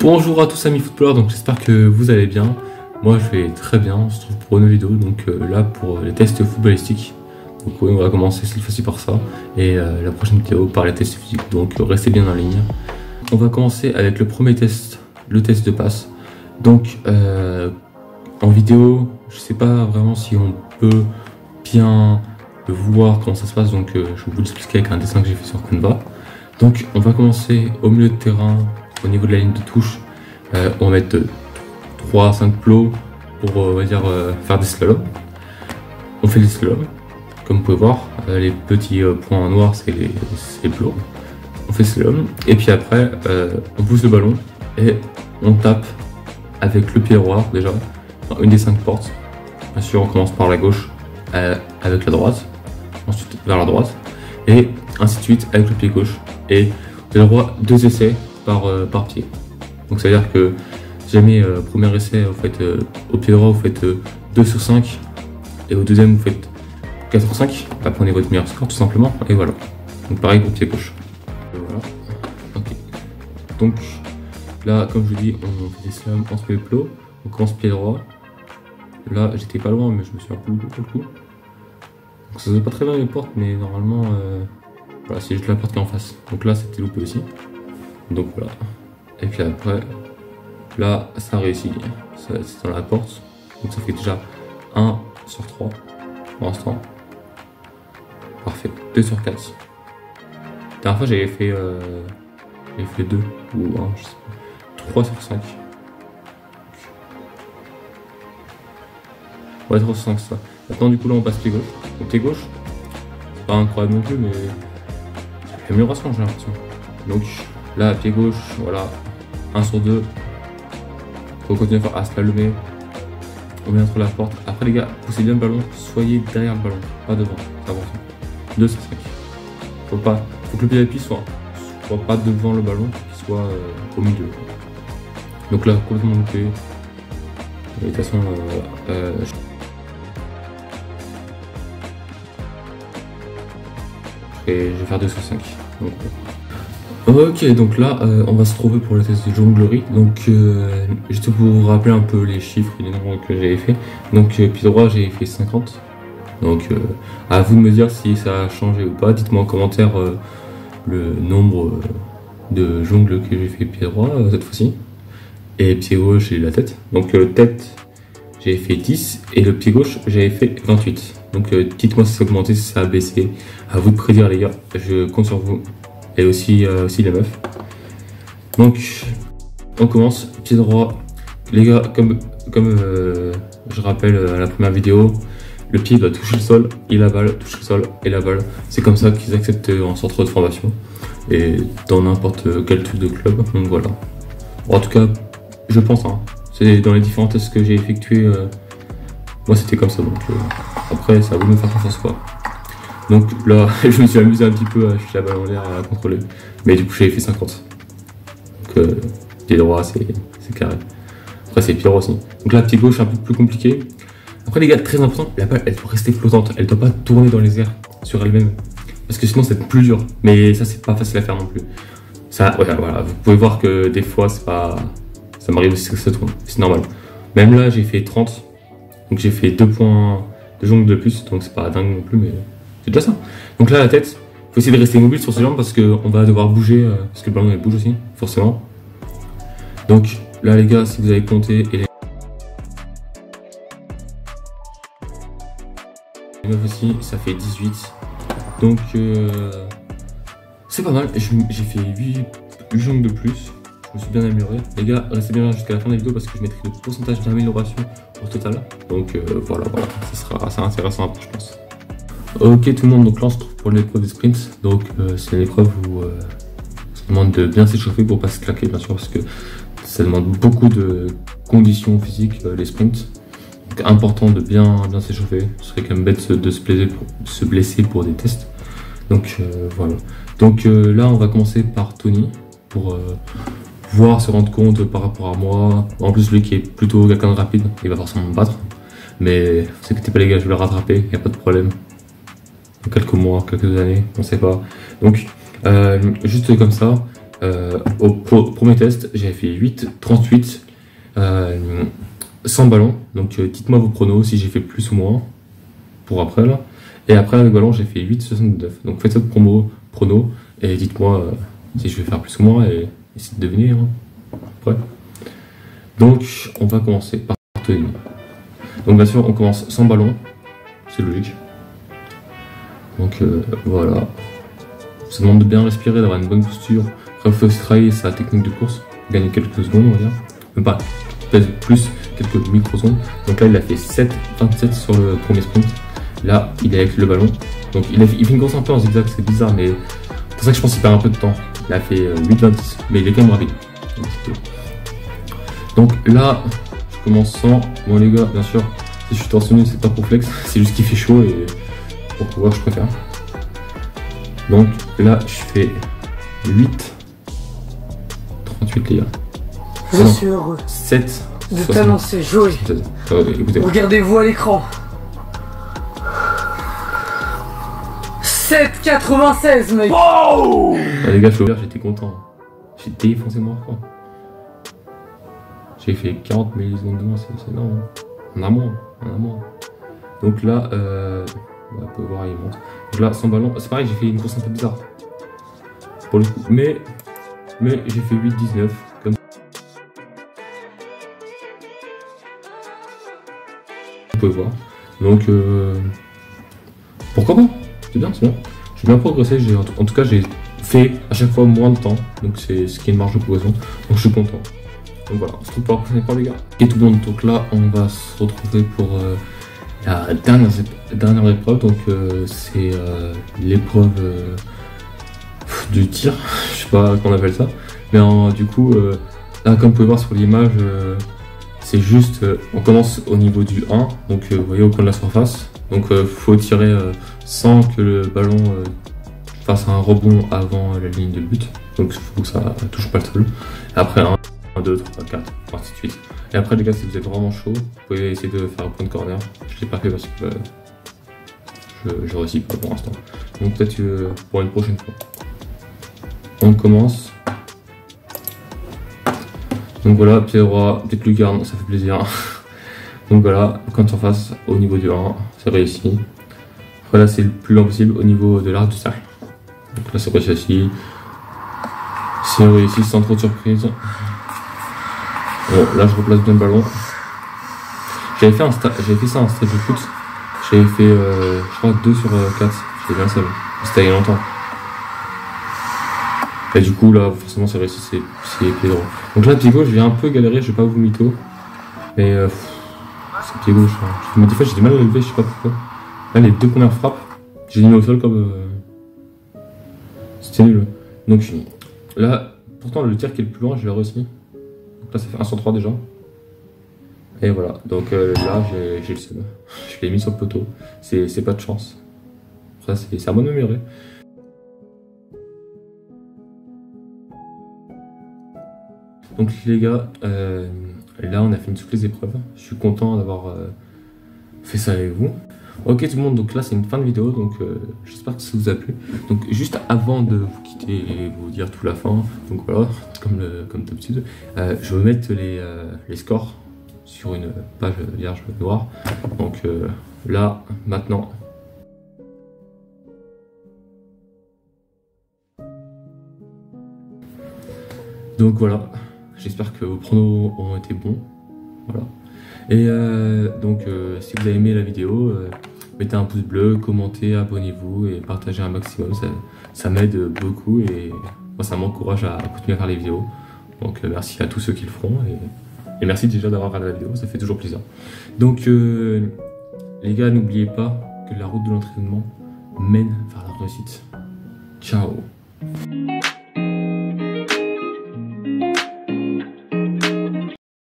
Bonjour à tous amis footballeurs, donc j'espère que vous allez bien. Moi je vais très bien, on se retrouve pour une vidéo, donc là pour les tests footballistiques. Donc oui, on va commencer cette fois-ci par ça, et la prochaine vidéo par les tests physiques, donc restez bien en ligne. On va commencer avec le premier test, le test de passe. Donc en vidéo, je sais pas vraiment si on peut bien voir comment ça se passe, donc je vais vous l'expliquer avec un dessin que j'ai fait sur Canva. Donc on va commencer au milieu de terrain. Au niveau de la ligne de touche, on va mettre 3 à 5 plots pour on va dire, faire des slaloms. On fait des slaloms, comme vous pouvez voir, les petits points noirs c'est les plots. On fait slalom, et puis après on pousse le ballon et on tape avec le pied droit déjà, dans une des 5 portes. Bien sûr on commence par la gauche avec la droite, ensuite vers la droite, et ainsi de suite avec le pied gauche. Et vous avez le droit 2 essais par pied. Donc ça veut dire que si jamais premier essai vous faites au pied droit, vous faites 2 sur 5, et au deuxième vous faites 4 sur 5, bah, prenez votre meilleur score tout simplement, et voilà. Donc pareil pour le pied gauche. Et voilà. Ok. Donc là, comme je vous dis, on fait des slams, on se met le plot, on commence pied droit. Là j'étais pas loin, mais je me suis un peu loupé pour le coup. Donc ça se voit pas très bien les portes, mais normalement voilà, c'est juste la porte qui est en face. Donc là c'était loupé aussi. Donc voilà, et puis après, là ça réussit, c'est dans la porte, donc ça fait déjà 1 sur 3 pour l'instant. Parfait, 2 sur 4. La dernière fois j'avais fait 2 ou 1, je sais pas, 3 sur 5. Ouais, 3 sur 5 ça. Maintenant du coup là on passe pied gauche. Donc pied gauche, c'est pas incroyable non plus, mais c'est l'amélioration j'ai l'impression. Donc là, pied gauche, voilà, 1 sur 2. Faut continuer à faire à slalomer. On met entre la porte. Après, les gars, poussez bien le ballon. Soyez derrière le ballon, pas devant. C'est important. 2 sur 5. Faut que le pied d'appui soit pas devant le ballon, qu'il soit au milieu. Donc là, complètement loupé. De toute façon, je vais faire 2 sur 5. Donc, ok, donc là on va se trouver pour le test de jonglerie. Donc juste pour vous rappeler un peu les chiffres et les nombres que j'avais fait. Donc pied droit j'ai fait 50. Donc à vous de me dire si ça a changé ou pas. Dites-moi en commentaire le nombre de jongles que j'ai fait pied droit cette fois-ci. Et pied gauche j'ai la tête. Donc tête j'ai fait 10 et le pied gauche j'avais fait 28. Donc dites-moi si ça a augmenté, si ça a baissé. À vous de prédire les gars, je compte sur vous. Et aussi les meufs. Donc on commence, pied droit. Les gars, comme je rappelle à la première vidéo, le pied doit toucher le sol et la balle, toucher le sol et la balle. C'est comme ça qu'ils acceptent en centre de formation et dans n'importe quel truc de club. Donc voilà. Bon, en tout cas, je pense, hein, c'est dans les différents tests que j'ai effectués, moi c'était comme ça. Donc après, ça va me faire confiance quoi. Donc là, je me suis amusé un petit peu à chuter la balle en l'air, à contrôler. Mais du coup, j'avais fait 50. Donc, pied droit, c'est carré. Après, c'est pied droit aussi. Donc là, pied gauche, un peu plus compliqué. Après, les gars, très important, la balle, elle doit rester flottante. Elle doit pas tourner dans les airs sur elle-même. Parce que sinon, c'est plus dur. Mais ça, c'est pas facile à faire non plus. Ça, ouais, voilà, vous pouvez voir que des fois, c'est pas... Ça m'arrive aussi que ça tourne. C'est normal. Même là, j'ai fait 30. Donc, j'ai fait 2 points de jongle de plus. Donc, c'est pas dingue non plus, mais... C'est déjà ça. Donc là, la tête, il faut essayer de rester mobile sur ses jambes parce qu'on va devoir bouger, parce que le ballon il bouge aussi, forcément. Donc là, les gars, si vous avez compté, et les meufs aussi, ça fait 18. Donc c'est pas mal. J'ai fait 8 jongles de plus. Je me suis bien amélioré. Les gars, restez bien jusqu'à la fin de la vidéo parce que je mettrai le pourcentage d'amélioration au total. Donc voilà, ça sera assez intéressant après, je pense. Ok tout le monde, donc là on se trouve pour l'épreuve des sprints. Donc c'est l'épreuve où ça demande de bien s'échauffer pour pas se claquer bien sûr, parce que ça demande beaucoup de conditions physiques les sprints. Donc important de bien s'échauffer, ce serait quand même bête de se blesser pour des tests. Donc voilà. Donc là on va commencer par Tony pour pouvoir se rendre compte par rapport à moi. En plus lui qui est plutôt quelqu'un de rapide, il va forcément me battre. Mais ne vous inquiétez pas les gars, je vais le rattraper, il n'y a pas de problème. Quelques mois, quelques années, on sait pas. Donc juste comme ça, Au premier test, j'avais fait 8,38 sans ballon. Donc dites-moi vos pronos si j'ai fait plus ou moins pour après là. Et après avec ballon, j'ai fait 8,69. Donc faites votre prono et dites-moi si je vais faire plus ou moins et essayez de deviner hein, après. Donc on va commencer par tenir. Donc bien sûr on commence sans ballon, c'est logique. Donc voilà. Ça demande de bien respirer, d'avoir une bonne posture. Après il faut aussi travailler sa technique de course, gagner quelques secondes on va dire. Même pas, peut-être plus, quelques microsecondes. Donc là il a fait 7,27 sur le premier sprint. Là il est avec le ballon. Donc il fait une course un peu en zigzag, c'est bizarre mais c'est pour ça que je pense qu'il perd un peu de temps. Il a fait 8,26 mais il est quand même rapide. Donc là je commence sans. Bon les gars bien sûr si je suis torsionné c'est pas pour flex, c'est juste qu'il fait chaud et pour pouvoir je préfère. Donc là je fais 8,38 les gars. Je suis heureux 7 de t'annoncer Joey. Regardez-vous à l'écran. 7,96 mec. Oh les gars, j'étais content. J'ai défoncé mon record. J'ai fait 40 millisecondes de moins, c'est énorme. En un mois. Donc là, on peut voir, il monte. Donc là, sans ballon, c'est pareil, j'ai fait une course un peu bizarre. Pour le coup, mais j'ai fait 8,19 comme vous pouvez voir. Donc pourquoi pas? C'est bien, c'est bien. J'ai bien progressé, en tout cas j'ai fait à chaque fois moins de temps, donc c'est ce qui est une marge de progression, donc je suis content. Donc voilà, on se retrouve pour la prochaine fois les gars. Et tout le monde, donc là on va se retrouver pour la dernière épreuve, donc c'est l'épreuve du tir, je sais pas comment on appelle ça, mais du coup là comme vous pouvez voir sur l'image, c'est juste, on commence au niveau du 1, donc vous voyez au coin de la surface, donc faut tirer sans que le ballon fasse un rebond avant la ligne de but, donc il faut que ça touche pas le sol. Après 1, 2, 3, 4, ainsi de suite. Et après les gars, si vous êtes vraiment chaud, vous pouvez essayer de faire un point de corner. Je l'ai pas fait parce que je réussis pas pour l'instant. Donc peut-être pour une prochaine fois. On commence. Donc voilà, pied droit, petite lucarne, ça fait plaisir. Donc voilà, quand on face au niveau du 1, c'est réussi. Après là, c'est le plus lent possible au niveau de l'arc du cercle. Donc là, c'est réussi aussi. C'est réussi sans trop de surprise. Bon, là, je replace bien le ballon. J'avais fait ça en stade de foot. J'avais fait, je crois, 2 sur 4. J'étais bien seul. C'était il y a longtemps. Et du coup, là, forcément, c'est réussi, c'est pied droit. Donc là, pied gauche, j'ai un peu galéré, je vais pas vous mytho. Mais c'est pied gauche. Hein. Des fois, j'ai du mal à le lever, je sais pas pourquoi. Là, les deux premières frappes, j'ai mis au sol comme. C'était nul. Donc là, pourtant, le tir qui est le plus loin, je l'ai réussi. Donc là, ça fait 1 sur 3 déjà. Et voilà. Donc là, j'ai le seul. Je l'ai mis sur le poteau. C'est pas de chance. Après, c'est à moi de m'améliorer. Donc les gars, là on a fini toutes les épreuves. Je suis content d'avoir fait ça avec vous. Ok tout le monde, donc là c'est une fin de vidéo, donc j'espère que ça vous a plu. Donc juste avant de vous quitter et vous dire tout la fin, donc voilà, comme d'habitude, je vais mettre les scores sur une page vierge noire. Donc là, maintenant. Donc voilà. J'espère que vos pronos ont été bons. Voilà. Et donc, si vous avez aimé la vidéo, mettez un pouce bleu, commentez, abonnez-vous et partagez un maximum. Ça m'aide beaucoup et moi, ça m'encourage à continuer à faire les vidéos. Donc, merci à tous ceux qui le feront et merci déjà d'avoir regardé la vidéo. Ça fait toujours plaisir. Donc, les gars, n'oubliez pas que la route de l'entraînement mène vers la réussite. Ciao.